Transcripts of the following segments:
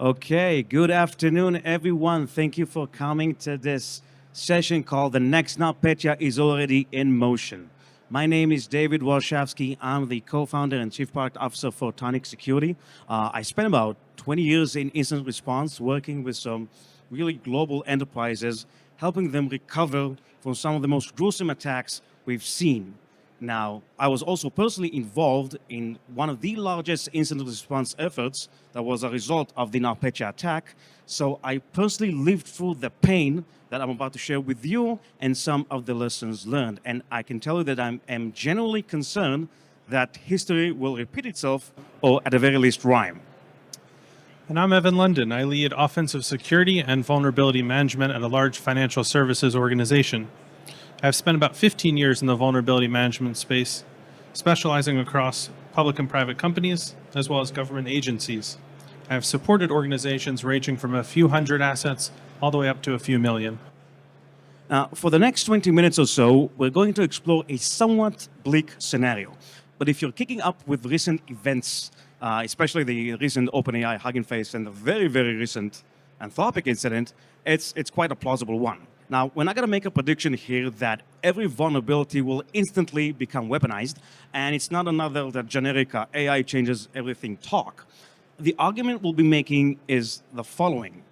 Okay, good afternoon, everyone. Thank you for coming to this session called The Next NotPetya is Already in Motion. My name is David Warshavski. I'm the co-founder and chief product officer for Tonic Security. I spent about 20 years in incident response working with some really global enterprises, helping them recover from some of the most gruesome attacks we've seen. Now, I was also personally involved in one of the largest incident response efforts that was a result of the NotPetya attack. So I personally lived through the pain that I'm about to share with you and some of the lessons learned. And I can tell you that I am genuinely concerned that history will repeat itself or at the very least rhyme. And I'm Evan London. I lead offensive security and vulnerability management at a large financial services organization. I've spent about 15 years in the vulnerability management space, specializing across public and private companies, as well as government agencies. I have supported organizations ranging from a few hundred assets all the way up to a few million. Now, for the next 20 minutes or so, we're going to explore a somewhat bleak scenario. But if you're kicking up with recent events, especially the recent OpenAI Hugging Face and the very, very recent Anthropic incident, it's quite a plausible one. Now, we're not going to make a prediction here that every vulnerability will instantly become weaponized, and it's not another that generic AI changes everything talk. The argument we'll be making is the following.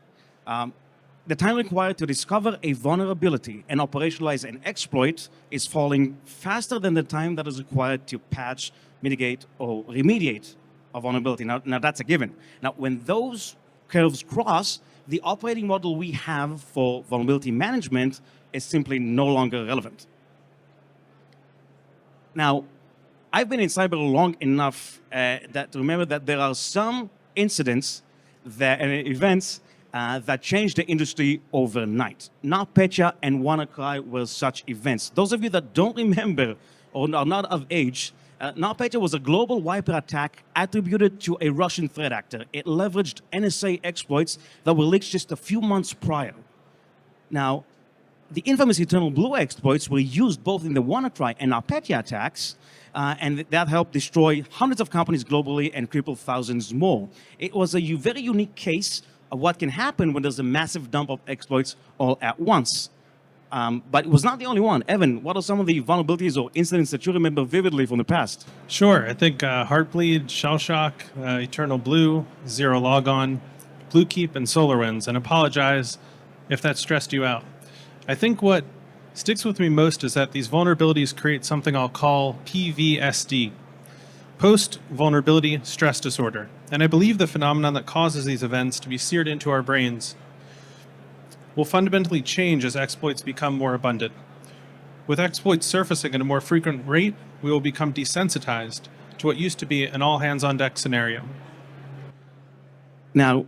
The time required to discover a vulnerability and operationalize an exploit is falling faster than the time that is required to patch, mitigate, or remediate a vulnerability. Now that's a given. Now, when those curves cross, the operating model we have for vulnerability management is simply no longer relevant. Now, I've been in cyber long enough to remember that there are some incidents and events that changed the industry overnight. NotPetya and WannaCry were such events. Those of you that don't remember or are not of age, NotPetya was a global wiper attack attributed to a Russian threat actor. It leveraged NSA exploits that were leaked just a few months prior. Now, the infamous Eternal Blue exploits were used both in the WannaCry and NotPetya attacks, and that helped destroy hundreds of companies globally and cripple thousands more. It was a very unique case of what can happen when there's a massive dump of exploits all at once. But it was not the only one. Evan, what are some of the vulnerabilities or incidents that you remember vividly from the past? Sure, I think Heartbleed, Shellshock, Eternal Blue, Zero Logon, Bluekeep, and SolarWinds, and apologize if that stressed you out. I think what sticks with me most is that these vulnerabilities create something I'll call PVSD, post-vulnerability stress disorder. And I believe the phenomenon that causes these events to be seared into our brains will fundamentally change as exploits become more abundant. With exploits surfacing at a more frequent rate, we will become desensitized to what used to be an all-hands-on-deck scenario. Now,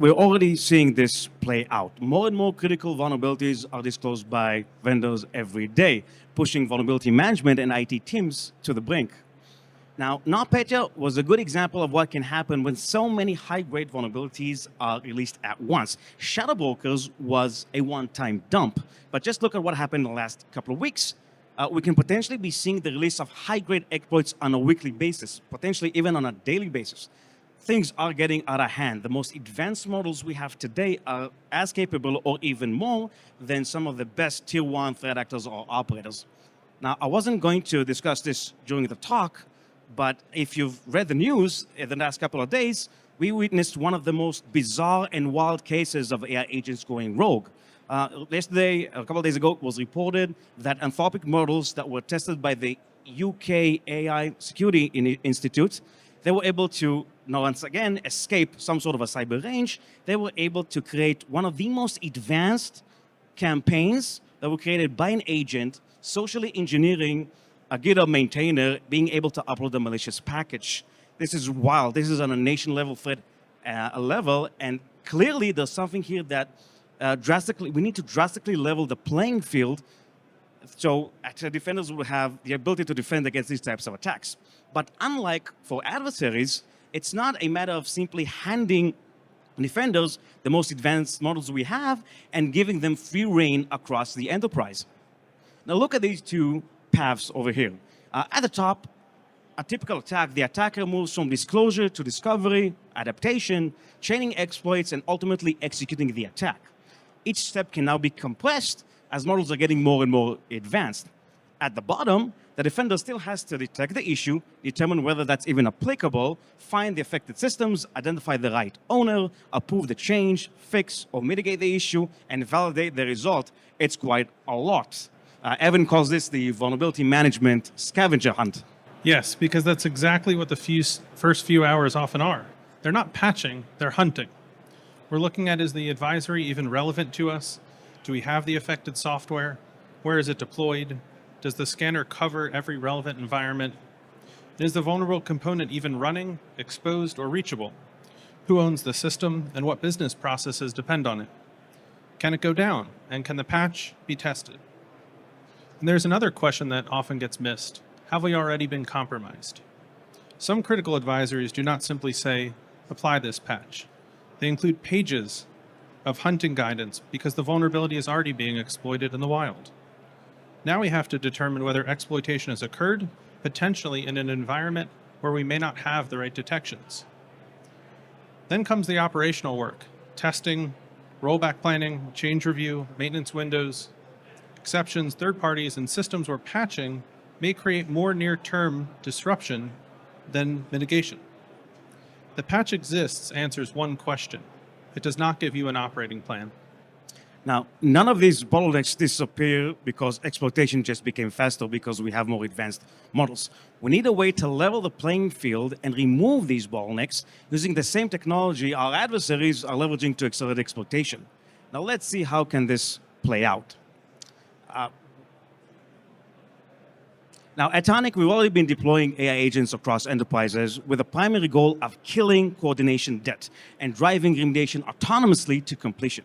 we're already seeing this play out. More and more critical vulnerabilities are disclosed by vendors every day, pushing vulnerability management and IT teams to the brink. Now, NotPetya was a good example of what can happen when so many high-grade vulnerabilities are released at once. Shadow Brokers was a one-time dump, but just look at what happened in the last couple of weeks. We can potentially be seeing the release of high-grade exploits on a weekly basis, potentially even on a daily basis. Things are getting out of hand. The most advanced models we have today are as capable or even more than some of the best tier 1 threat actors or operators. Now, I wasn't going to discuss this during the talk, but if you've read the news in the last couple of days, we witnessed one of the most bizarre and wild cases of AI agents going rogue. Yesterday, a couple of days ago, it was reported that Anthropic models that were tested by the UK AI Security Institute, they were able to, once again, escape some sort of a cyber range. They were able to create one of the most advanced campaigns that were created by an agent, socially engineering a GitHub maintainer being able to upload a malicious package. This is wild. This is on a nation-level threat level, and clearly there's something here that we need to drastically level the playing field so actually defenders will have the ability to defend against these types of attacks. But unlike for adversaries, it's not a matter of simply handing defenders the most advanced models we have and giving them free reign across the enterprise. Now look at these two paths over here. At the top, a typical attack, the attacker moves from disclosure to discovery, adaptation, chaining exploits, and ultimately executing the attack. Each step can now be compressed as models are getting more and more advanced. At the bottom, the defender still has to detect the issue, determine whether that's even applicable, find the affected systems, identify the right owner, approve the change, fix or mitigate the issue, and validate the result. It's quite a lot. Evan calls this the vulnerability management scavenger hunt. Yes, because that's exactly what the first few hours often are. They're not patching, they're hunting. We're looking at, is the advisory even relevant to us? Do we have the affected software? Where is it deployed? Does the scanner cover every relevant environment? Is the vulnerable component even running, exposed, or reachable? Who owns the system, and what business processes depend on it? Can it go down, and can the patch be tested? And there's another question that often gets missed. Have we already been compromised? Some critical advisories do not simply say, apply this patch. They include pages of hunting guidance because the vulnerability is already being exploited in the wild. Now we have to determine whether exploitation has occurred, potentially in an environment where we may not have the right detections. Then comes the operational work, testing, rollback planning, change review, maintenance windows, exceptions, third parties, and systems where patching may create more near-term disruption than mitigation. The patch exists answers one question. It does not give you an operating plan. Now, none of these bottlenecks disappear because exploitation just became faster because we have more advanced models. We need a way to level the playing field and remove these bottlenecks using the same technology our adversaries are leveraging to accelerate exploitation. Now, let's see how can this play out. Now, at Tonic, we've already been deploying AI agents across enterprises with the primary goal of killing coordination debt and driving remediation autonomously to completion.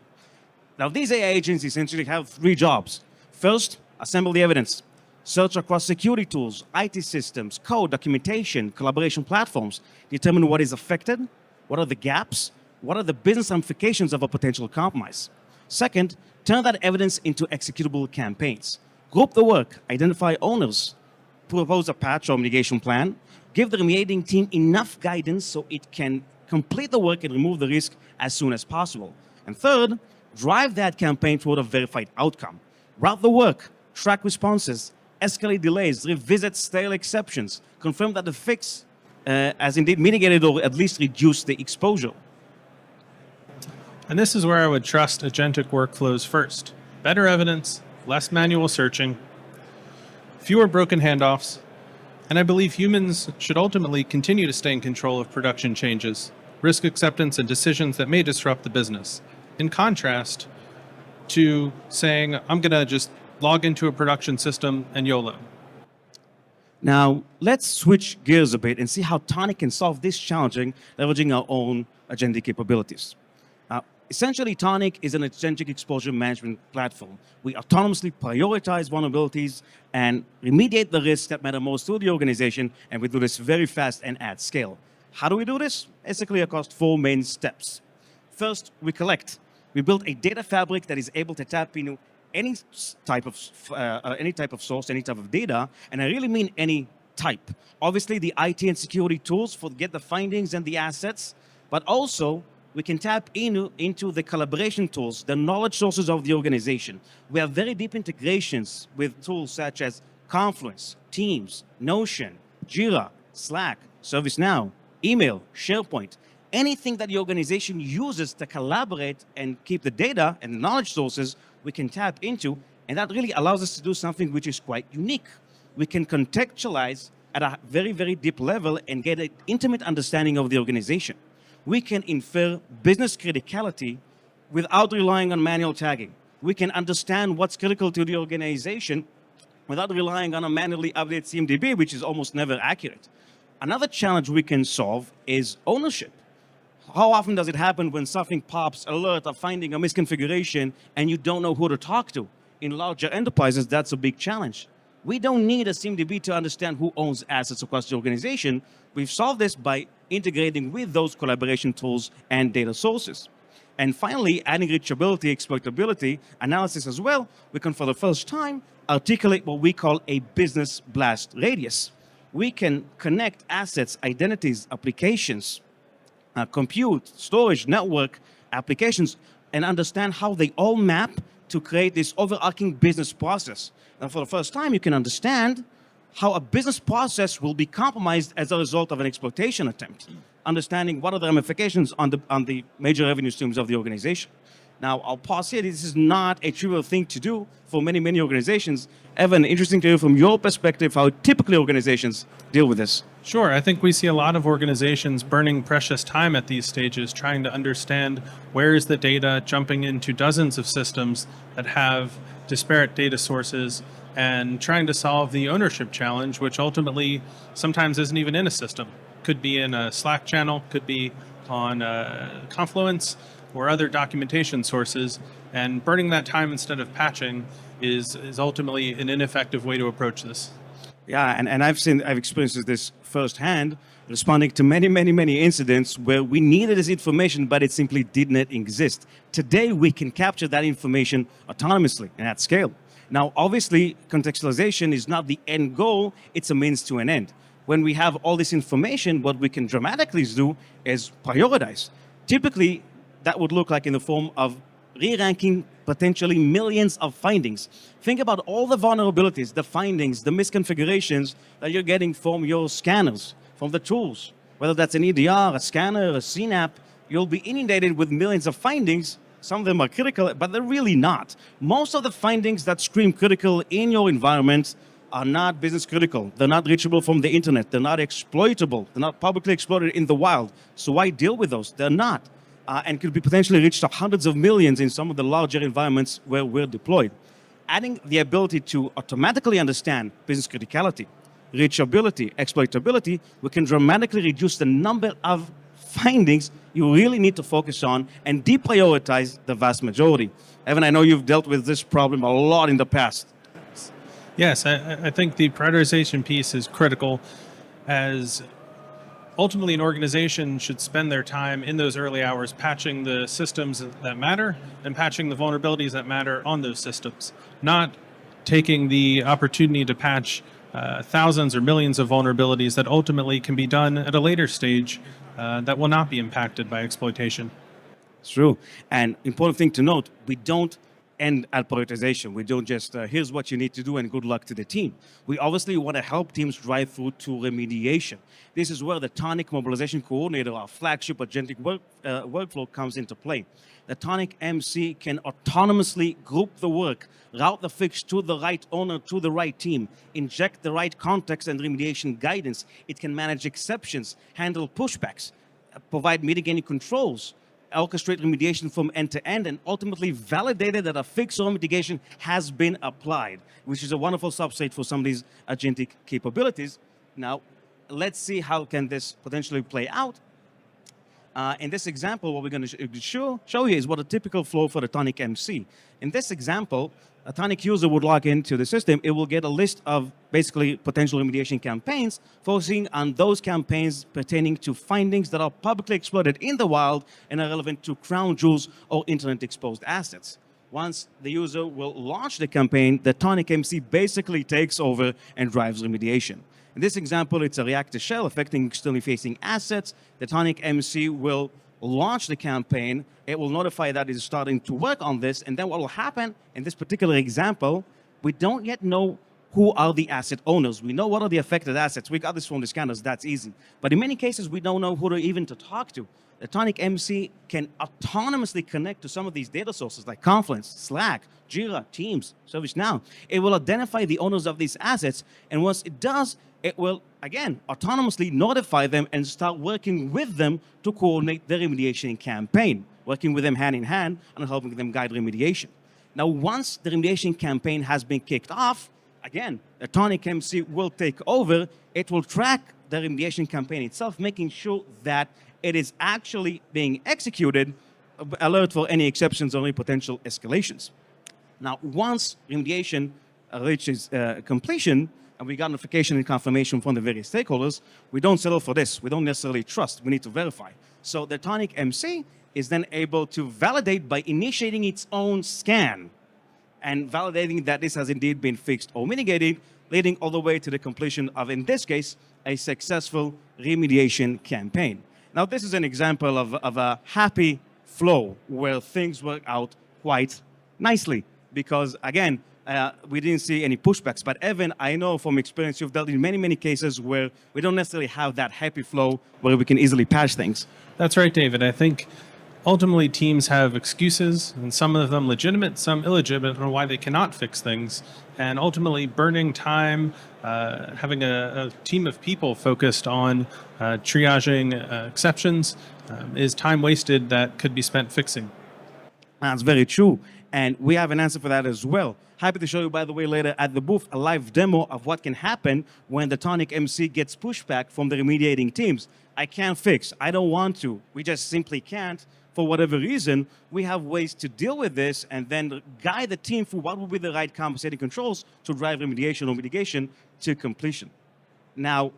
Now, these AI agents essentially have three jobs. First, assemble the evidence. Search across security tools, IT systems, code, documentation, collaboration platforms. Determine what is affected, what are the gaps, what are the business ramifications of a potential compromise. Second, turn that evidence into executable campaigns. Group the work, identify owners, propose a patch or mitigation plan, give the remediating team enough guidance so it can complete the work and remove the risk as soon as possible. And third, drive that campaign toward a verified outcome. Route the work, track responses, escalate delays, revisit stale exceptions, confirm that the fix has indeed mitigated or at least reduced the exposure. And this is where I would trust agentic workflows first. Better evidence, less manual searching, fewer broken handoffs, and I believe humans should ultimately continue to stay in control of production changes, risk acceptance, and decisions that may disrupt the business. In contrast to saying, I'm going to just log into a production system and YOLO. Now, let's switch gears a bit and see how Tonic can solve this challenging, leveraging our own agentic capabilities. Essentially, Tonic is an agentic exposure management platform. We autonomously prioritize vulnerabilities and remediate the risks that matter most to the organization, and we do this very fast and at scale. How do we do this? Basically across four main steps. First, we collect. We built a data fabric that is able to tap into any type of source, any type of data, and I really mean any type. Obviously, the IT and security tools for get the findings and the assets, but also we can tap into the collaboration tools, the knowledge sources of the organization. We have very deep integrations with tools such as Confluence, Teams, Notion, Jira, Slack, ServiceNow, email, SharePoint. Anything that the organization uses to collaborate and keep the data and the knowledge sources, we can tap into, and that really allows us to do something which is quite unique. We can contextualize at a very, very deep level and get an intimate understanding of the organization. We can infer business criticality without relying on manual tagging. We can understand what's critical to the organization without relying on a manually updated CMDB, which is almost never accurate. Another challenge we can solve is ownership. How often does it happen when something pops, alert of finding a misconfiguration, and you don't know who to talk to? In larger enterprises, that's a big challenge. We don't need a CMDB to understand who owns assets across the organization. We've solved this by integrating with those collaboration tools and data sources. And finally, adding reachability, exploitability, analysis as well, we can, for the first time, articulate what we call a business blast radius. we can connect assets, identities, applications, compute, storage, network, applications, and understand how they all map to create this overarching business process. And for the first time, you can understand how a business process will be compromised as a result of an exploitation attempt, understanding what are the ramifications on the major revenue streams of the organization. Now, I'll pause here. This is not a trivial thing to do for many, many organizations. Evan, interesting to hear from your perspective how typically organizations deal with this. Sure. I think we see a lot of organizations burning precious time at these stages, trying to understand where is the data, jumping into dozens of systems that have disparate data sources, and trying to solve the ownership challenge, which ultimately sometimes isn't even in a system. Could be in a Slack channel, could be on Confluence or other documentation sources, and burning that time instead of patching is ultimately an ineffective way to approach this. Yeah, and I've experienced this firsthand, responding to many incidents where we needed this information, but it simply did not exist. Today, we can capture that information autonomously and at scale. Now, obviously, contextualization is not the end goal, it's a means to an end. When we have all this information, what we can dramatically do is prioritize. Typically, that would look like in the form of re-ranking potentially millions of findings. Think about all the vulnerabilities, the findings, the misconfigurations that you're getting from your scanners, from the tools. Whether that's an EDR, a scanner, a CNAP, you'll be inundated with millions of findings. Some of them are critical, but they're really not. Most of the findings that scream critical in your environment are not business critical. They're not reachable from the internet. They're not exploitable. They're not publicly exploited in the wild. So why deal with those? They're not. And could be potentially reached to hundreds of millions in some of the larger environments where we're deployed. Adding the ability to automatically understand business criticality, reachability, exploitability, we can dramatically reduce the number of findings you really need to focus on and deprioritize the vast majority. Evan, I know you've dealt with this problem a lot in the past. Yes, I think the prioritization piece is critical, as ultimately an organization should spend their time in those early hours patching the systems that matter and patching the vulnerabilities that matter on those systems, not taking the opportunity to patch thousands or millions of vulnerabilities that ultimately can be done at a later stage that will not be impacted by exploitation. It's true. And important thing to note, we don't end at prioritization. We don't just, here's what you need to do and good luck to the team. We obviously want to help teams drive through to remediation. This is where the Tonic Mobilization Coordinator, our flagship agentic workflow, comes into play. The Tonic MC can autonomously group the work, route the fix to the right owner, to the right team, inject the right context and remediation guidance. It can manage exceptions, handle pushbacks, provide mitigating controls, orchestrate remediation from end to end, and ultimately validated that a fix or mitigation has been applied, which is a wonderful substrate for some of these agentic capabilities. Now, let's see how can this potentially play out. In this example, what we're going to show you is what a typical flow for the Tonic MC. In this example, a Tonic user would log into the system. It will get a list of basically potential remediation campaigns, focusing on those campaigns pertaining to findings that are publicly exploited in the wild and are relevant to crown jewels or internet exposed assets. Once the user will launch the campaign, the Tonic MC basically takes over and drives remediation. In this example, it's a reactor shell affecting externally facing assets. The Tonic MC will launch the campaign. It will notify that it is starting to work on this. And then what will happen in this particular example, we don't yet know who are the asset owners. We know what are the affected assets. We got this from the scanners. That's easy. But in many cases, we don't know who to even to talk to. The Tonic MC can autonomously connect to some of these data sources like Confluence, Slack, Jira, Teams, ServiceNow. It will identify the owners of these assets. And once it does, it will, again, autonomously notify them and start working with them to coordinate the remediation campaign, working with them hand in hand and helping them guide remediation. Now, once the remediation campaign has been kicked off, again, the Tonic MC will take over. It will track the remediation campaign itself, making sure that it is actually being executed, alert for any exceptions or any potential escalations. Now, once remediation reaches completion, and we got notification and confirmation from the various stakeholders, we don't settle for this. We don't necessarily trust. We need to verify. So the Tonic MC is then able to validate by initiating its own scan. and validating that this has indeed been fixed or mitigated, leading all the way to the completion of, in this case, a successful remediation campaign. Now, this is an example of a happy flow where things work out quite nicely because, again, we didn't see any pushbacks. But Evan, I know from experience you've dealt in many, many cases where we don't necessarily have that happy flow where we can easily patch things. That's right, David. I think ultimately teams have excuses, and some of them legitimate, some illegitimate, on why they cannot fix things. And ultimately, burning time, having a team of people focused on triaging exceptions is time wasted that could be spent fixing. That's very true. And we have an answer for that as well. Happy to show you, by the way, later at the booth, a live demo of what can happen when the Tonic MC gets pushback from the remediating teams. I can't fix. I don't want to. We just simply can't. For whatever reason, we have ways to deal with this and then guide the team through what will be the right compensating controls to drive remediation or mitigation to completion. Now,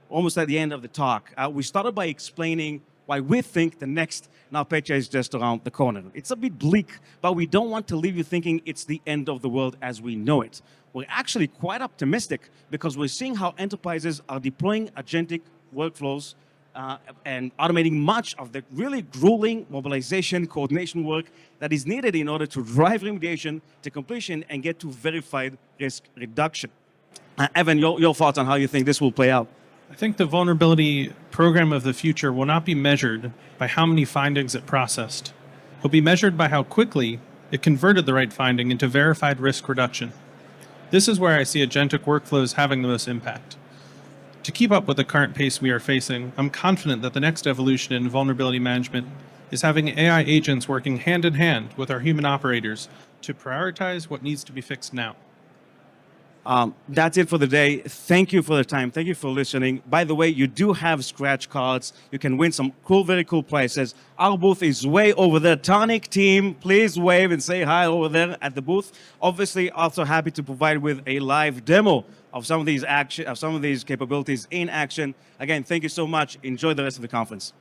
almost at the end of the talk, we started by explaining why we think the next NotPetya is just around the corner. It's a bit bleak, but we don't want to leave you thinking it's the end of the world as we know it. We're actually quite optimistic because we're seeing how enterprises are deploying agentic workflows and automating much of the really grueling mobilization coordination work that is needed in order to drive remediation to completion and get to verified risk reduction. Evan, your thoughts on how you think this will play out? I think the vulnerability program of the future will not be measured by how many findings it processed. It will be measured by how quickly it converted the right finding into verified risk reduction. This is where I see agentic workflows having the most impact. To keep up with the current pace we are facing, I'm confident that the next evolution in vulnerability management is having AI agents working hand in hand with our human operators to prioritize what needs to be fixed now. That's it for the day. Thank you for the time. Thank you for listening. By the way, you do have scratch cards. You can win some cool, very cool prizes. Our booth is way over there. Tonic team, please wave and say hi over there at the booth. Obviously, also happy to provide with a live demo of some of these capabilities in action. Again, thank you so much. Enjoy the rest of the conference.